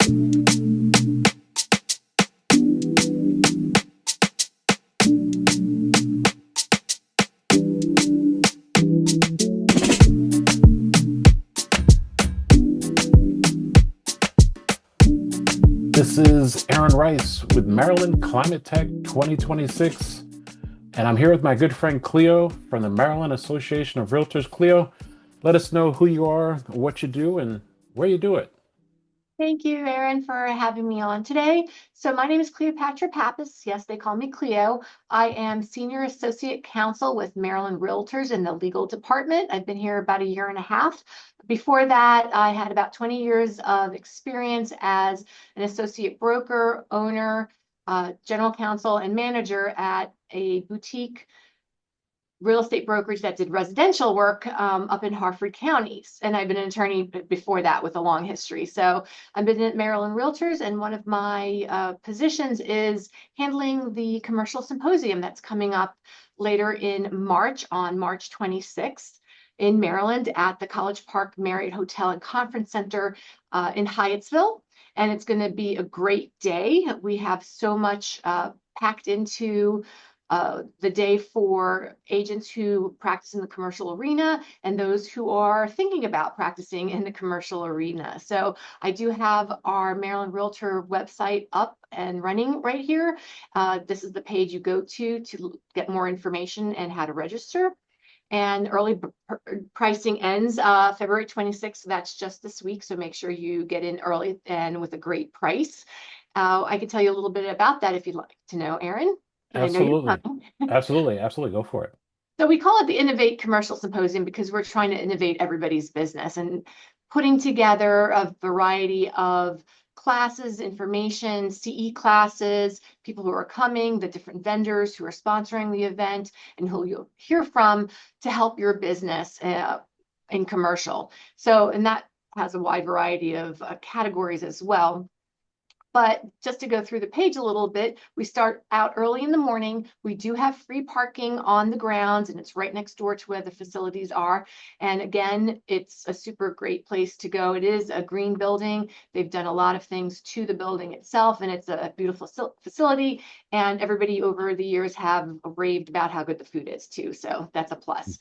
This is Aaron Rice with Maryland Climate Tech 2026, and I'm here with my good friend Cleo from the Maryland Association of Realtors. Cleo, let us know who you are, what you do, and where you do it. Thank you, Aaron, for having me on today. So my name is Cleopatra Pappas. Yes, they call me Cleo. I am Senior Associate Counsel with Maryland Realtors in the legal department. I've been here about a year and a half. Before that, I had about 20 years of experience as an associate broker, owner, general counsel, and manager at a boutique real estate brokerage that did residential work up in Harford counties. And I've been an attorney before that with a long history. So I've been at Maryland Realtors, and one of my positions is handling the commercial symposium that's coming up later in March, on March 26th in Maryland at the College Park Marriott Hotel and Conference Center in Hyattsville. And it's going to be a great day. We have so much packed into the day for agents who practice in the commercial arena and those who are thinking about practicing in the commercial arena. So I do have our Maryland Realtor website up and running right here. This is the page you go to get more information and how to register. And early pricing ends February 26th. So that's just this week. So make sure you get in early and with a great price. I can tell you a little bit about that if you'd like to know, Aaron. Absolutely. Absolutely. Go for it. So we call it the Innovate Commercial Symposium because we're trying to innovate everybody's business and putting together a variety of classes, information, CE classes, people who are coming, the different vendors who are sponsoring the event, and who you'll hear from to help your business in commercial. So, and that has a wide variety of categories as well. But just to go through the page a little bit, we start out early in the morning. We do have free parking on the grounds, and it's right next door to where the facilities are. And again, it's a super great place to go. It is a green building. They've done a lot of things to the building itself, and it's a beautiful facility. And everybody over the years have raved about how good the food is too. So that's a plus.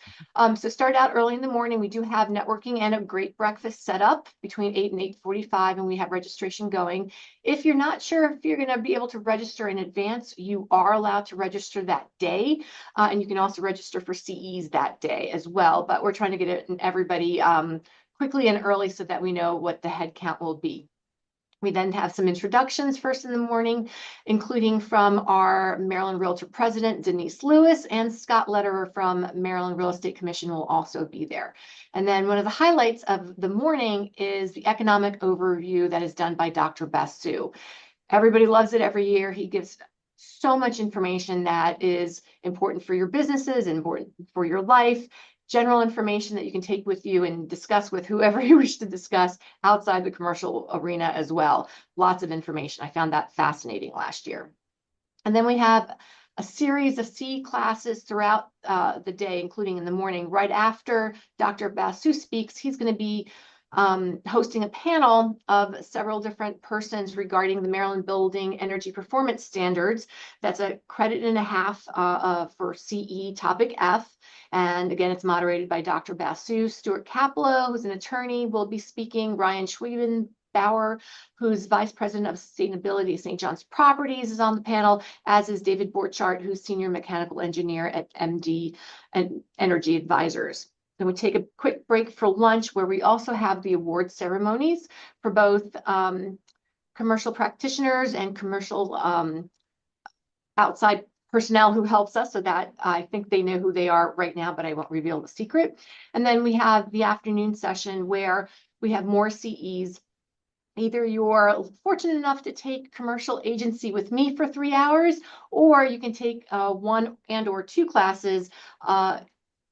So start out early in the morning. We do have networking and a great breakfast set up between 8 and 8:45, and we have registration going. If you're not sure if you're going to be able to register in advance, you are allowed to register that day. And you can also register for CEs that day as well. But we're trying to get it in everybody quickly and early so that we know what the head count will be. We then have some introductions first in the morning, including from our Maryland Realtor President, Denise Lewis, and Scott Lederer from Maryland Real Estate Commission will also be there. And then one of the highlights of the morning is the economic overview that is done by Dr. Basu. Everybody loves it every year. He gives so much information that is important for your businesses, important for your life. General information that you can take with you and discuss with whoever you wish to discuss outside the commercial arena as well. Lots of information. I found that fascinating last year. And then we have a series of C classes throughout the day, including in the morning. Right after Dr. Basu speaks, he's going to be hosting a panel of several different persons regarding the Maryland Building Energy Performance Standards. That's a credit and a half for CE Topic F. And again, it's moderated by Dr. Basu. Stuart Capello, who's an attorney, will be speaking. Ryan Schwiebenbauer, who's Vice President of Sustainability at St. John's Properties, is on the panel, as is David Borchardt, who's Senior Mechanical Engineer at MD and Energy Advisors. Then we take a quick break for lunch, where we also have the award ceremonies for both commercial practitioners and commercial outside personnel who helps us, so that I think they know who they are right now, but I won't reveal the secret. And then we have the afternoon session where we have more CEs. Either you're fortunate enough to take commercial agency with me for 3 hours, or you can take one and or two classes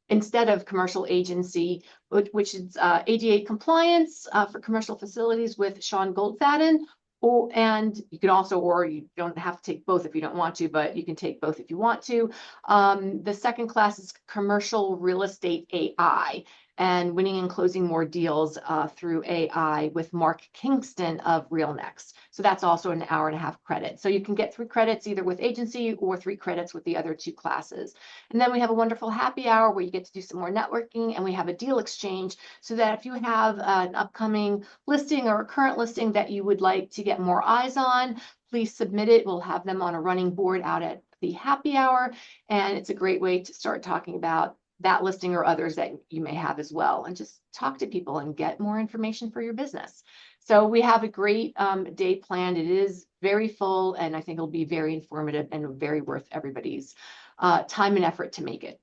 instead of commercial agency, which is ADA compliance for commercial facilities with Sean Goldfaden. And you can also, or you don't have to take both if you don't want to, but you can take both if you want to. The second class is commercial real estate AI. and winning and closing more deals through AI with Mark Kingston of RealNext. So that's also an hour and a half credit. So you can get 3 credits either with agency or 3 credits with the other 2 classes. And then we have a wonderful happy hour where you get to do some more networking, and we have a deal exchange so that if you have an upcoming listing or a current listing that you would like to get more eyes on, please submit it. We'll have them on a running board out at the happy hour. And it's a great way to start talking about that listing or others that you may have as well, and just talk to people and get more information for your business. So we have a great day planned. It is very full, and I think it'll be very informative and very worth everybody's time and effort to make it.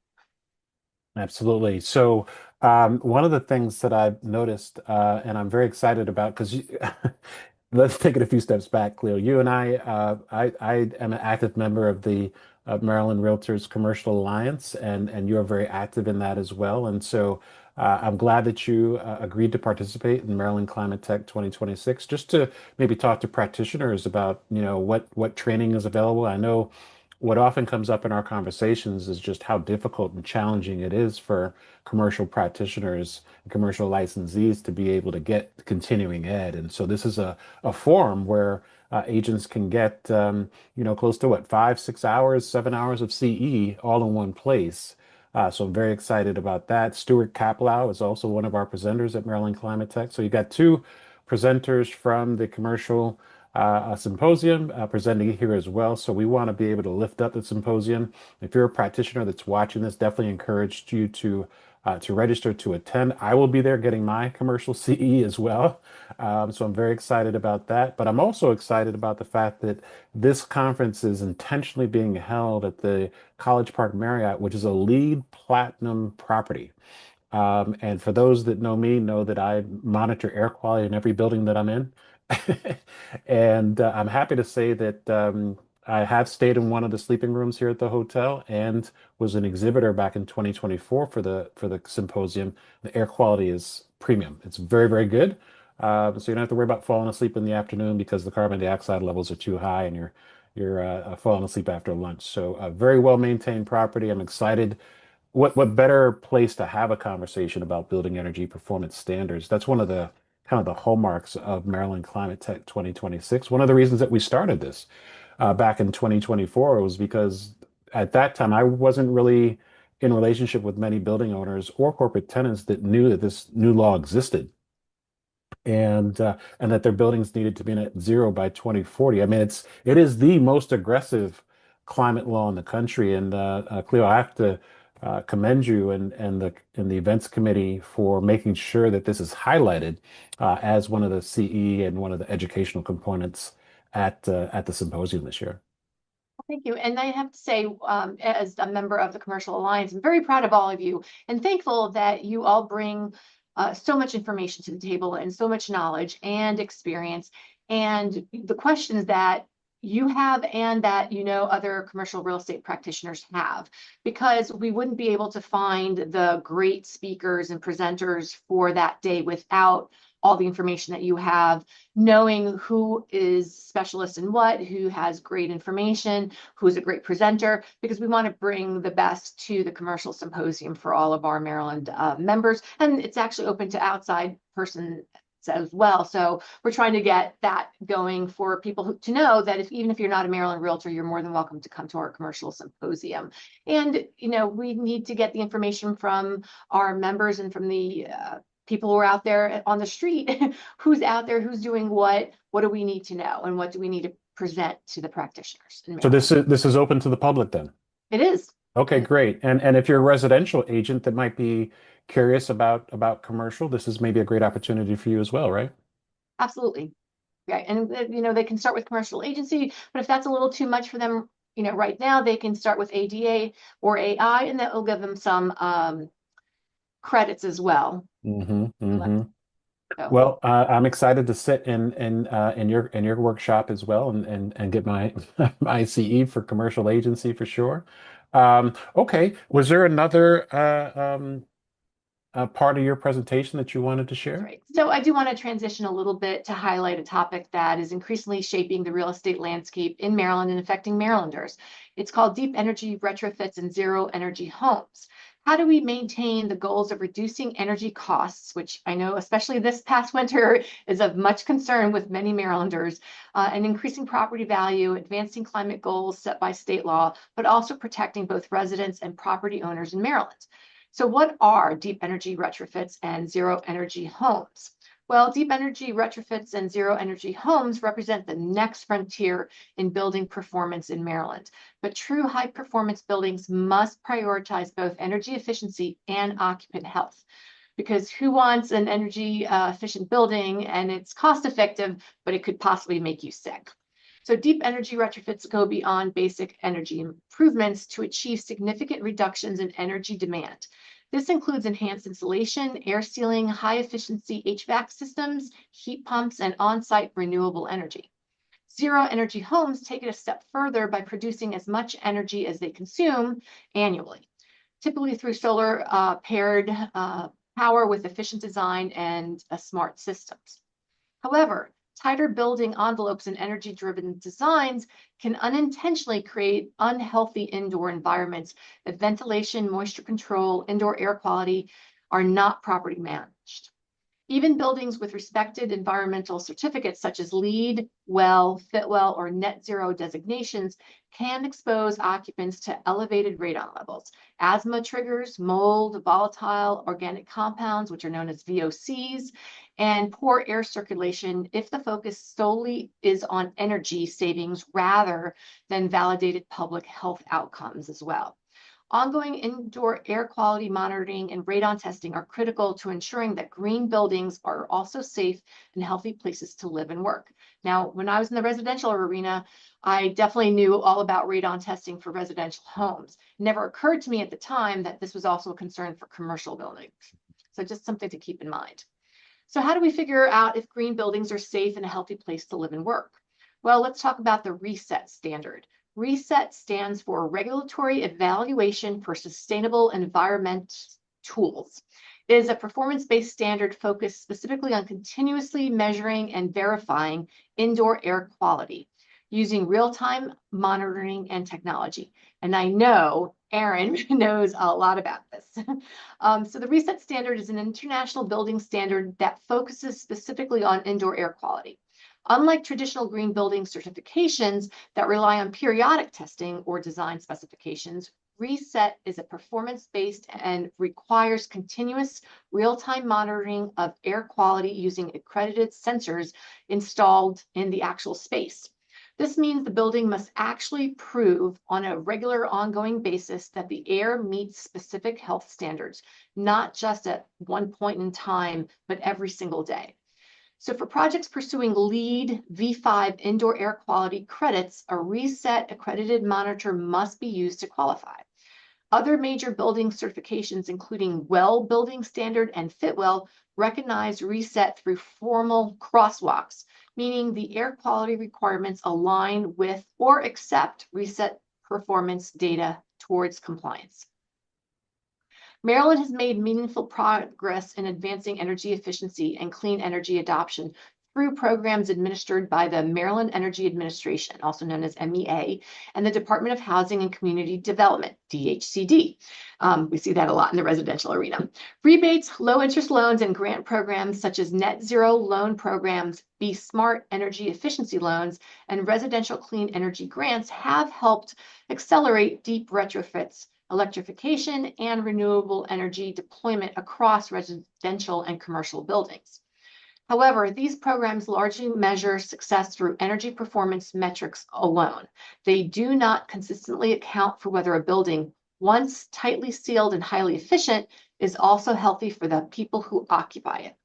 Absolutely. So, one of the things that I've noticed, and I'm very excited about, because let's take it a few steps back, Cleo. You and I am an active member of the Maryland Realtors Commercial Alliance, and you're very active in that as well. And so, I'm glad that you agreed to participate in Maryland Climate Tech 2026, just to maybe talk to practitioners about, what training is available. I know what often comes up in our conversations is just how difficult and challenging it is for commercial practitioners and commercial licensees to be able to get continuing ed. And so this is a forum where agents can get, close to what, 5, 6 hours, 7 hours of CE all in one place. So I'm very excited about that. Stuart Kaplow is also one of our presenters at Maryland Climate Tech. So you got two presenters from the commercial a symposium presenting here as well. So we want to be able to lift up the symposium. If you're a practitioner that's watching this, definitely encourage you to register to attend. I will be there getting my commercial CE as well. So I'm very excited about that. But I'm also excited about the fact that this conference is intentionally being held at the College Park Marriott, which is a LEED Platinum property. And for those that know me, know that I monitor air quality in every building that I'm in. And I'm happy to say that I have stayed in one of the sleeping rooms here at the hotel and was an exhibitor back in 2024 for the symposium. The air quality is premium. It's very, very good. So you don't have to worry about falling asleep in the afternoon because the carbon dioxide levels are too high and you're falling asleep after lunch. So a very well maintained property. I'm excited. What better place to have a conversation about building energy performance standards? That's one of the kind of the hallmarks of Maryland Climate Tech 2026. One of the reasons that we started this back in 2024 was because at that time I wasn't really in relationship with many building owners or corporate tenants that knew that this new law existed and that their buildings needed to be net zero by 2040. I mean, it is the most aggressive climate law in the country. And Cleo, I have to commend you and the events committee for making sure that this is highlighted as one of the CE and one of the educational components at the symposium this year. Thank you. And I have to say, as a member of the Commercial Alliance, I'm very proud of all of you and thankful that you all bring so much information to the table and so much knowledge and experience and the questions that you have and that other commercial real estate practitioners have, because we wouldn't be able to find the great speakers and presenters for that day without all the information that you have, knowing who is specialist in what, who has great information, who's a great presenter, because we want to bring the best to the commercial symposium for all of our Maryland members. And it's actually open to outside persons as well. So we're trying to get that going for people to know that even if you're not a Maryland realtor, you're more than welcome to come to our commercial symposium. And, we need to get the information from our members and from the people who are out there on the street, who's out there, who's doing what do we need to know, and what do we need to present to the practitioners in So Maryland. this is open to the public then. It is. Okay, great. And if you're a residential agent that might be curious about commercial, this is maybe a great opportunity for you as well, right? Absolutely. Right. And they can start with commercial agency, but if that's a little too much for them, right now, they can start with ADA or AI, and that will give them some credits as well. Mm-hmm, mm-hmm. So, Well, I'm excited to sit in your workshop as well and get my my CE for commercial agency for sure. Okay, was there another part of your presentation that you wanted to that's share? right. So I do want to transition a little bit to highlight a topic that is increasingly shaping the real estate landscape in Maryland and affecting Marylanders. It's called deep energy retrofits and zero energy homes. How do we maintain the goals of reducing energy costs, which I know, especially this past winter, is of much concern with many Marylanders, and increasing property value, advancing climate goals set by state law, but also protecting both residents and property owners in Maryland? So what are deep energy retrofits and zero energy homes? Well, deep energy retrofits and zero energy homes represent the next frontier in building performance in Maryland. But true high performance buildings must prioritize both energy efficiency and occupant health. Because who wants an energy efficient building and it's cost effective, but it could possibly make you sick? So deep energy retrofits go beyond basic energy improvements to achieve significant reductions in energy demand. This includes enhanced insulation, air sealing, high efficiency HVAC systems, heat pumps, and on-site renewable energy. Zero energy homes take it a step further by producing as much energy as they consume annually, typically through solar paired power with efficient design and smart systems. However, tighter building envelopes and energy-driven designs can unintentionally create unhealthy indoor environments if ventilation, moisture control, indoor air quality are not properly managed. Even buildings with respected environmental certificates such as LEED, WELL, Fitwel, or Net Zero designations can expose occupants to elevated radon levels. Asthma triggers, mold, volatile organic compounds, which are known as VOCs, and poor air circulation if the focus solely is on energy savings rather than validated public health outcomes as well. Ongoing indoor air quality monitoring and radon testing are critical to ensuring that green buildings are also safe and healthy places to live and work. Now, when I was in the residential arena, I definitely knew all about radon testing for residential homes. It never occurred to me at the time that this was also a concern for commercial buildings. So just something to keep in mind. So how do we figure out if green buildings are safe and a healthy place to live and work? Well, let's talk about the RESET standard. RESET stands for Regulatory Evaluation for Sustainable Environment Tools. It is a performance-based standard focused specifically on continuously measuring and verifying indoor air quality using real-time monitoring and technology. And I know Aaron knows a lot about this. So the RESET standard is an international building standard that focuses specifically on indoor air quality. Unlike traditional green building certifications that rely on periodic testing or design specifications, RESET is a performance-based and requires continuous real-time monitoring of air quality using accredited sensors installed in the actual space. This means the building must actually prove on a regular ongoing basis that the air meets specific health standards, not just at one point in time, but every single day. So for projects pursuing LEED V5 indoor air quality credits, a RESET accredited monitor must be used to qualify. Other major building certifications, including WELL Building Standard and Fitwel, recognize RESET through formal crosswalks, meaning the air quality requirements align with or accept RESET performance data towards compliance. Maryland has made meaningful progress in advancing energy efficiency and clean energy adoption through programs administered by the Maryland Energy Administration, also known as MEA, and the Department of Housing and Community Development, DHCD. We see that a lot in the residential arena. Rebates, low interest loans, and grant programs such as net zero loan programs, Be Smart energy efficiency loans, and residential clean energy grants have helped accelerate deep retrofits, electrification, and renewable energy deployment across residential and commercial buildings. However, these programs largely measure success through energy performance metrics alone. They do not consistently account for whether a building, once tightly sealed and highly efficient, is also healthy for the people who occupy it.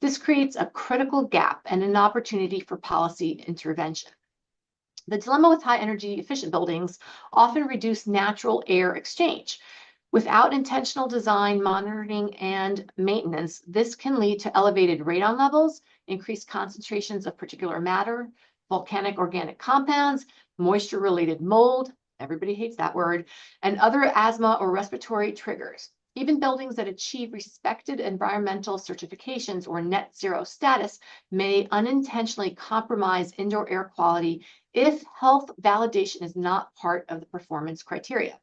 This creates a critical gap and an opportunity for policy intervention. The dilemma with high energy efficient buildings often reduce natural air exchange. Without intentional design, monitoring, and maintenance, this can lead to elevated radon levels, increased concentrations of particulate matter, volcanic organic compounds, moisture-related mold, everybody hates that word, and other asthma or respiratory triggers. Even buildings that achieve respected environmental certifications or net zero status may unintentionally compromise indoor air quality if health validation is not part of the performance criteria.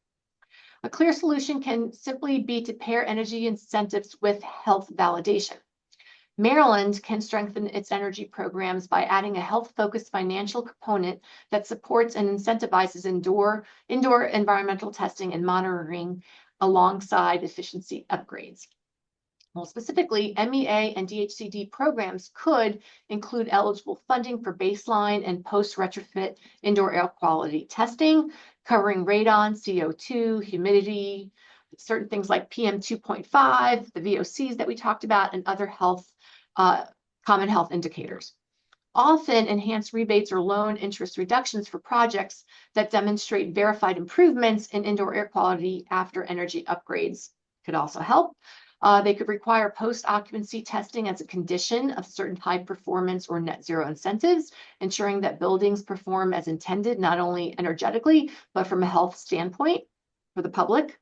A clear solution can simply be to pair energy incentives with health validation. Maryland can strengthen its energy programs by adding a health-focused financial component that supports and incentivizes indoor environmental testing and monitoring alongside efficiency upgrades. Well, specifically, MEA and DHCD programs could include eligible funding for baseline and post-retrofit indoor air quality testing, covering radon, CO2, humidity, certain things like PM 2.5, the VOCs that we talked about, and other common health indicators. Often, enhanced rebates or loan interest reductions for projects that demonstrate verified improvements in indoor air quality after energy upgrades could also help. They could require post-occupancy testing as a condition of certain high performance or net zero incentives, ensuring that buildings perform as intended, not only energetically, but from a health standpoint for the public.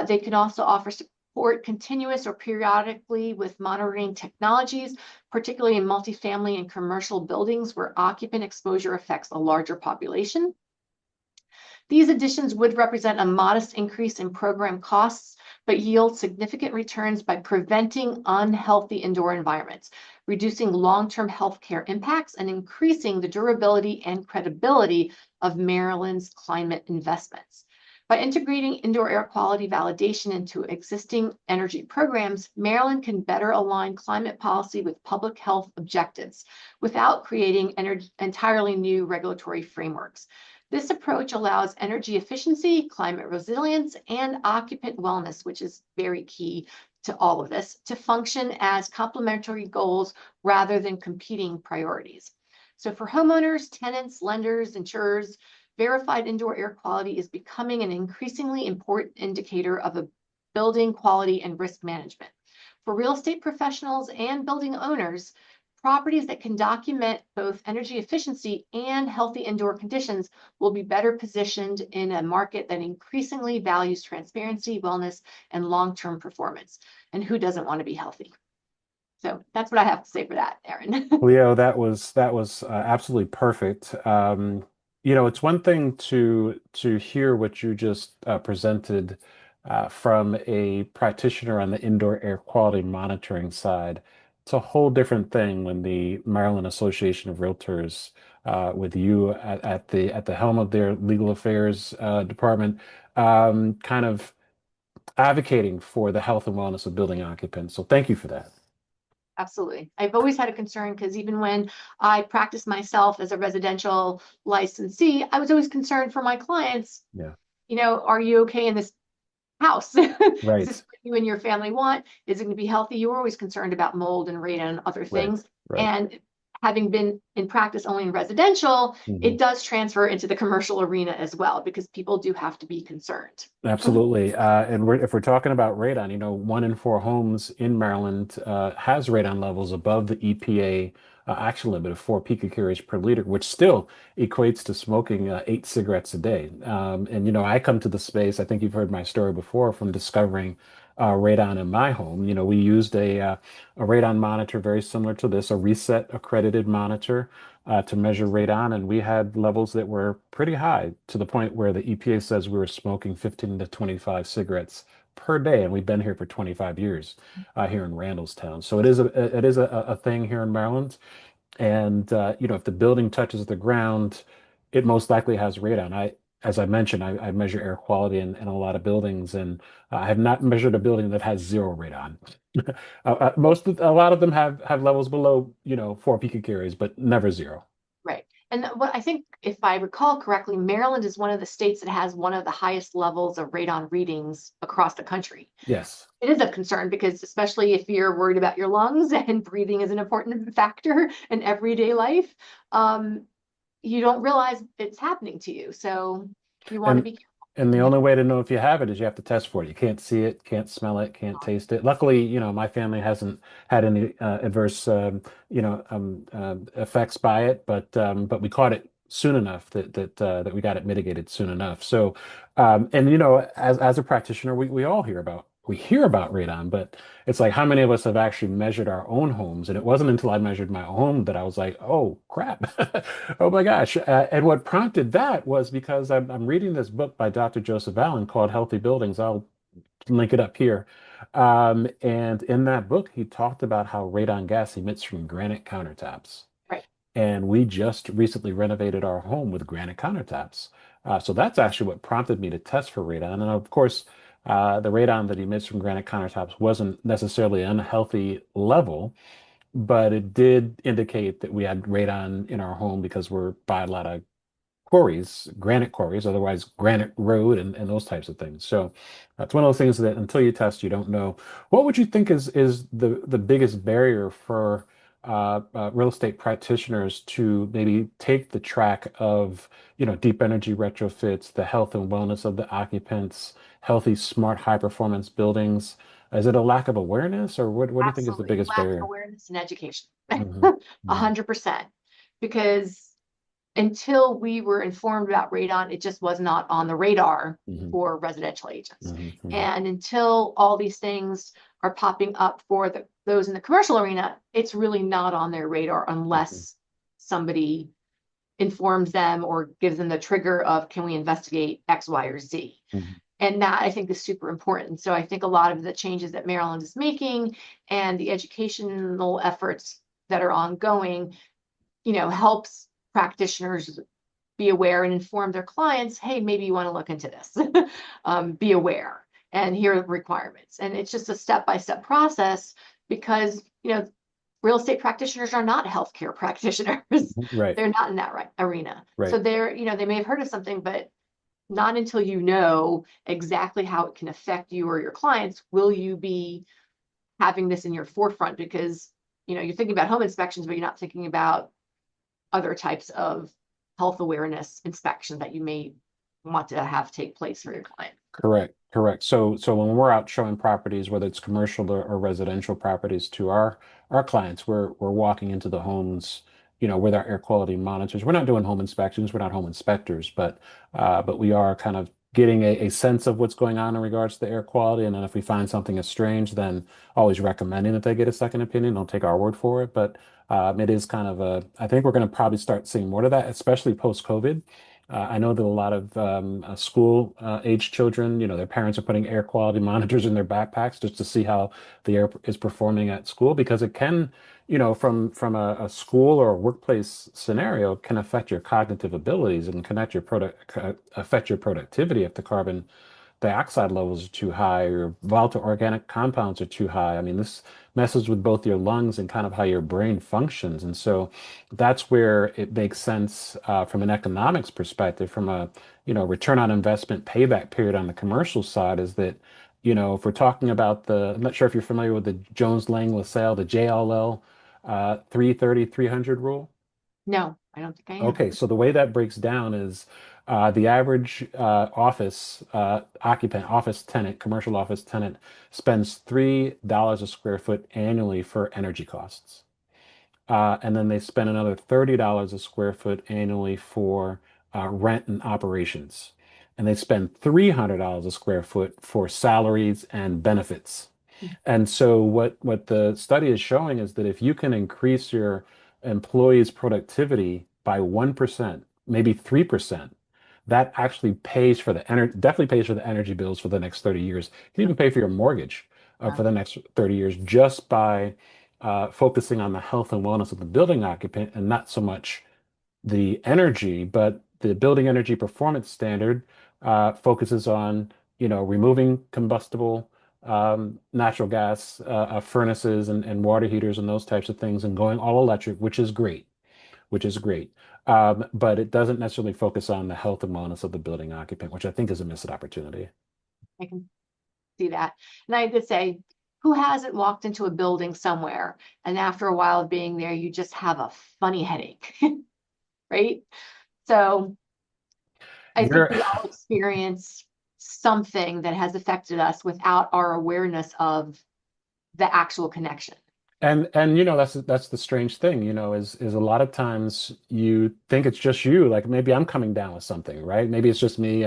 They can also offer support continuous or periodically with monitoring technologies, particularly in multifamily and commercial buildings where occupant exposure affects a larger population. These additions would represent a modest increase in program costs, but yield significant returns by preventing unhealthy indoor environments, reducing long-term healthcare impacts, and increasing the durability and credibility of Maryland's climate investments. By integrating indoor air quality validation into existing energy programs, Maryland can better align climate policy with public health objectives without creating entirely new regulatory frameworks. This approach allows energy efficiency, climate resilience, and occupant wellness, which is very key to all of this, to function as complementary goals rather than competing priorities. So for homeowners, tenants, lenders, insurers, verified indoor air quality is becoming an increasingly important indicator of a building quality and risk management. For real estate professionals and building owners, properties that can document both energy efficiency and healthy indoor conditions will be better positioned in a market that increasingly values transparency, wellness, and long-term performance. And who doesn't want to be healthy? So that's what I have to say for that, Aaron. Leo, that was absolutely perfect. It's one thing to hear what you just presented from a practitioner on the indoor air quality monitoring side. It's a whole different thing when the Maryland Association of Realtors, with you at the helm of their legal affairs department, kind of advocating for the health and wellness of building occupants. So thank you for that. Absolutely. I've always had a concern because even when I practiced myself as a residential licensee, I was always concerned for my clients. Yeah. Are you okay in this house? Is this Right. what you and your family want? Is it going to be healthy? You were always concerned about mold and radon and other Right. things. Right. And having been in practice only in residential, Mhm. it does transfer into the commercial arena as well, because people do have to be concerned. Absolutely. And if we're talking about radon, 1 in 4 homes in Maryland has radon levels above the EPA action limit of 4 picocuries per liter, which still equates to smoking 8 cigarettes a day. And I come to the space, I think you've heard my story before, from discovering radon in my home. We used a radon monitor very similar to this, a reset accredited monitor to measure radon, and we had levels that were pretty high to the point where the EPA says we were smoking 15 to 25 cigarettes per day, and we've been here for 25 years here in Randallstown. So it is a thing here in Maryland, and if the building touches the ground, it most likely has radon. As I mentioned, I measure air quality in a lot of buildings, and I have not measured a building that has zero radon. A lot of them have levels below, 4 picocuries, but never zero. Right. And what I think, if I recall correctly, Maryland is one of the states that has one of the highest levels of radon readings across the country. Yes. It is a concern because, especially if you're worried about your lungs and breathing is an important factor in everyday life, you don't realize it's happening to you. So you want to And be and the careful. only way to know if you have it is you have to test for it. You can't see it, can't smell it, can't taste it. Luckily, my family hasn't had any adverse effects by it, but we caught it soon enough that we got it mitigated soon enough. So, and as a practitioner, we all hear about we hear about radon, but it's like how many of us have actually measured our own homes? And it wasn't until I measured my home that I was like, oh crap, oh my gosh. And what prompted that was because I'm reading this book by Dr. Joseph Allen called Healthy Buildings. I'll link it up here. And in that book, he talked about how radon gas emits from granite countertops. Right. And we just recently renovated our home with granite countertops. So that's actually what prompted me to test for radon. And of course, the radon that emits from granite countertops wasn't necessarily an unhealthy level, but it did indicate that we had radon in our home because we're by a lot of quarries, granite quarries, otherwise granite road and those types of things. So that's one of those things that until you test, you don't know. What would you think is the biggest barrier for real estate practitioners to maybe take the track of, deep energy retrofits, the health and wellness of the occupants, healthy, smart, high performance buildings? Is it a lack of awareness, or what do you think is the Absolutely. biggest Lack of barrier? awareness and education. Hmm. A Hmm. 100%. Because until we were informed about radon, it just was not on the radar Hmm. for residential agents. Hmm. Hmm. And until all these things are popping up for those in the commercial arena, it's really not on their radar Hmm. unless somebody informs them or gives them the trigger of, can we investigate X, Y, or Z? Hmm. And that I think is super important. So I think a lot of the changes that Maryland is making and the educational efforts that are ongoing, helps practitioners be aware and inform their clients, hey, maybe you want to look into this. Be aware and here are the requirements. And it's just a step-by-step process because, real estate practitioners are not healthcare practitioners. Right, They're not in that arena. right. So they may have heard of something, but not until you know exactly how it can affect you or your clients will you be having this in your forefront because, you're thinking about home inspections, but you're not thinking about other types of health awareness inspection that you may want to have take place for your client. Correct, correct. So when we're out showing properties, whether it's commercial or residential properties to our clients, we're walking into the homes, with our air quality monitors. We're not doing home inspections, we're not home inspectors, but we are kind of getting a sense of what's going on in regards to the air quality. And then if we find something is strange, then always recommending that they get a second opinion. Don't take our word for it. But it is kind of I think we're going to probably start seeing more of that, especially post-COVID. I know that a lot of school age children, their parents are putting air quality monitors in their backpacks just to see how the air is performing at school because it can, from a school or a workplace scenario, can affect your cognitive abilities and connect your affect your productivity if the carbon dioxide levels are too high or volatile organic compounds are too high. I mean, this messes with both your lungs and kind of how your brain functions. And so that's where it makes sense from an economics perspective, from a, return on investment payback period on the commercial side is that, if we're talking about I'm not sure if you're familiar with the Jones-Lang-LaSalle, the JLL 330, 300 rule. No, I don't think I am. Okay, so the way that breaks down is the average office occupant, office tenant, commercial office tenant spends $3 a square foot annually for energy costs. And then they spend another $30 a square foot annually for rent and operations. And they spend $300 a square foot for salaries and benefits. And so what the study is showing is that if you can increase your employees' productivity by 1%, maybe 3%, that actually pays for the energy, definitely pays for the energy bills for the next 30 years. You can even pay for your mortgage for the next 30 years just by focusing on the health and wellness of the building occupant and not so much the energy, but the building energy performance standard focuses on, removing combustible natural gas furnaces and water heaters and those types of things and going all electric, which is great, which is great. But it doesn't necessarily focus on the health and wellness of the building occupant, which I think is a missed opportunity. I can see that. And I could say, who hasn't walked into a building somewhere and after a while of being there, you just have a funny headache, right? So I think You're we all experience something that has affected us without our awareness of the actual connection. And that's the strange thing, is a lot of times you think it's just you, like maybe I'm coming down with something, right? Maybe it's just me,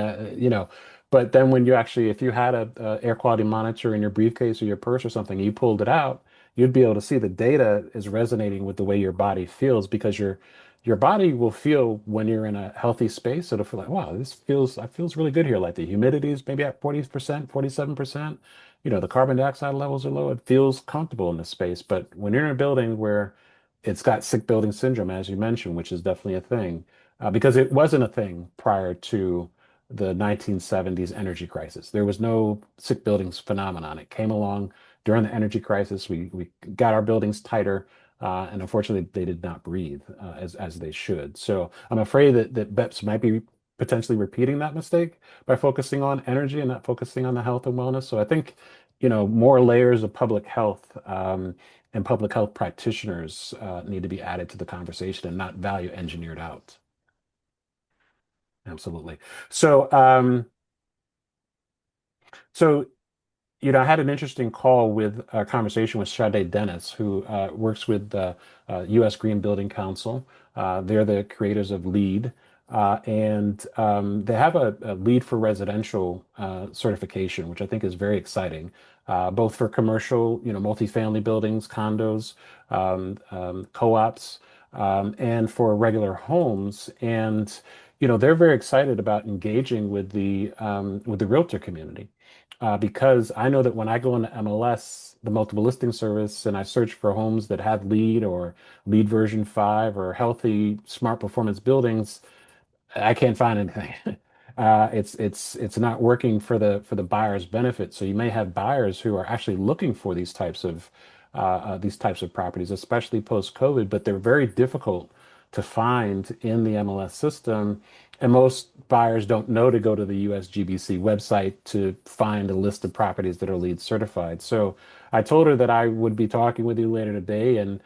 But then when you actually, if you had a air quality monitor in your briefcase or your purse or something, you pulled it out, you'd be able to see the data is resonating with the way your body feels because your body will feel when you're in a healthy space. It'll feel like, wow, I feels really good here. Like the humidity is maybe at 40%, 47%. The carbon dioxide levels are low. It feels comfortable in this space. But when you're in a building where it's got sick building syndrome, as you mentioned, which is definitely a thing, because it wasn't a thing prior to the 1970s energy crisis. There was no sick buildings phenomenon. It came along during the energy crisis. We got our buildings tighter, and unfortunately, they did not breathe as they should. So I'm afraid that BEPS might be potentially repeating that mistake by focusing on energy and not focusing on the health and wellness. So I think, more layers of public health and public health practitioners need to be added to the conversation and not value engineered out. Absolutely. So, so I had an interesting call with a conversation with Sade Dennis, who works with the U.S. Green Building Council. They're the creators of LEED, and they have a LEED for residential certification, which I think is very exciting, both for commercial, multifamily buildings, condos, co-ops, and for regular homes. And they're very excited about engaging with the realtor community because I know that when I go into MLS, the multiple listing service, and I search for homes that have LEED or LEED version 5 or healthy smart performance buildings, I can't find anything. It's not working for the buyer's benefit. So you may have buyers who are actually looking for these types of properties, especially post-COVID, but they're very difficult to find in the MLS system. And most buyers don't know to go to the USGBC website to find a list of properties that are LEED certified. So I told her that I would be talking with you later today and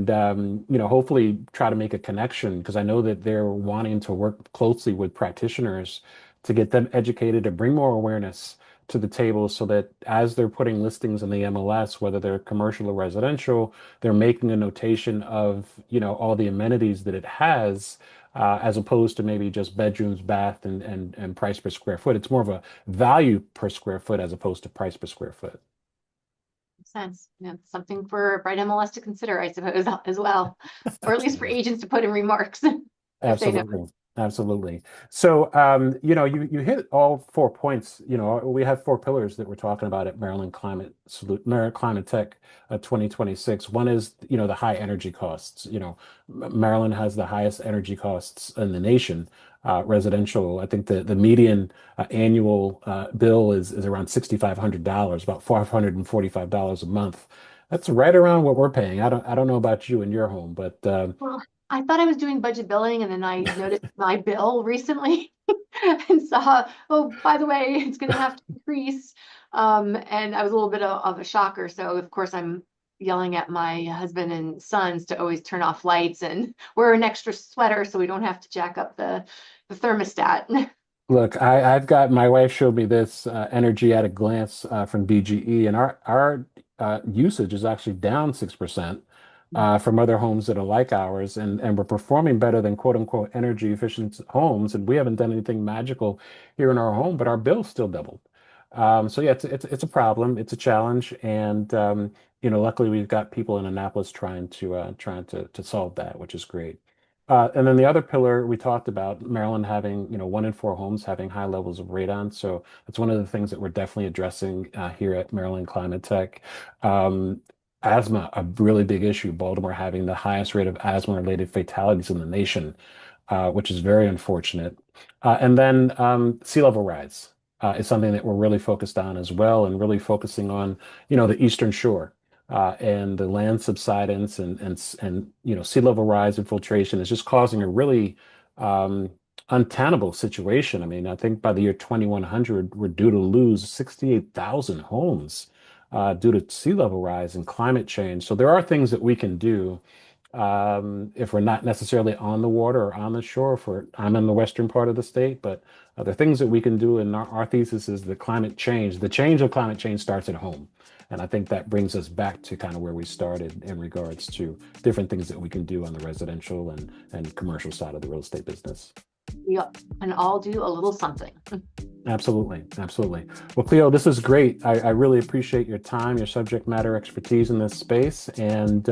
hopefully try to make a connection because I know that they're wanting to work closely with practitioners to get them educated to bring more awareness to the table so that as they're putting listings in the MLS, whether they're commercial or residential, they're making a notation of, all the amenities that it has, as opposed to maybe just bedrooms, bath, and price per square foot. It's more of a value per square foot as opposed to price per square foot. Makes sense. Something for Bright MLS to consider, I suppose, as well, or at least for Absolutely. agents to put in remarks if they know. Absolutely. Absolutely. So, you hit all 4 points. We have four pillars that we're talking about at Maryland Climate Tech 2026. One is, the high energy costs. Maryland has the highest energy costs in the nation. Residential, I think the median annual bill is around $6,500, about $445 a month. That's right around what we're paying. I don't know about you and your home, but Well, I thought I was doing budget billing, and then I noticed my bill recently and saw, oh, by the way, it's going to have to increase. And I was a little bit of a shocker. So, of course, I'm yelling at my husband and sons to always turn off lights and wear an extra sweater so we don't have to jack up the thermostat. Look, I've got my wife showed me this energy at a glance from BGE, and our usage is actually down 6% from other homes that are like ours, and we're performing better than quote unquote energy efficient homes, and we haven't done anything magical here in our home, but our bill's still doubled. So yeah, it's a problem, it's a challenge, and luckily we've got people in Annapolis trying to solve that, which is great. And then the other pillar we talked about, Maryland having, 1 in 4 homes having high levels of radon. So that's one of the things that we're definitely addressing here at Maryland Climate Tech. Um, Asthma, a really big issue. Baltimore having the highest rate of asthma-related fatalities in the nation, which is very unfortunate. And then sea level rise is something that we're really focused on as well, and really focusing on, the Eastern Shore and the land subsidence and sea level rise infiltration is just causing a really untenable situation. I mean, I think by the year 2100, we're due to lose 68,000 homes due to sea level rise and climate change. So there are things that we can do if we're not necessarily on the water or on the shore. I'm in the western part of the state, but there are things that we can do. And our thesis is that the change of climate change starts at home. And I think that brings us back to kind of where we started in regards to different things that we can do on the residential and commercial side of the real estate business. We can all do a little something. Absolutely, absolutely. Well, Cleo, this is great. I really appreciate your time, your subject matter expertise in this space, and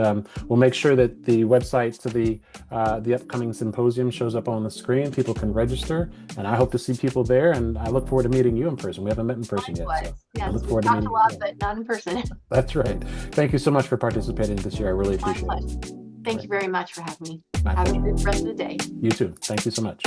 we'll make sure that the website to the upcoming symposium shows up on the screen. People can register, and I hope to see people there. And I look forward to meeting you in person. We haven't met in person yet, so Likewise. I Yes, look we've forward to talked a meeting lot, you. but not in person. That's right. Thank you so much for participating this year. I really My appreciate it. pleasure. Thank you very much for having me. My Have a pleasure. good rest of the day. You too. Thank you so much.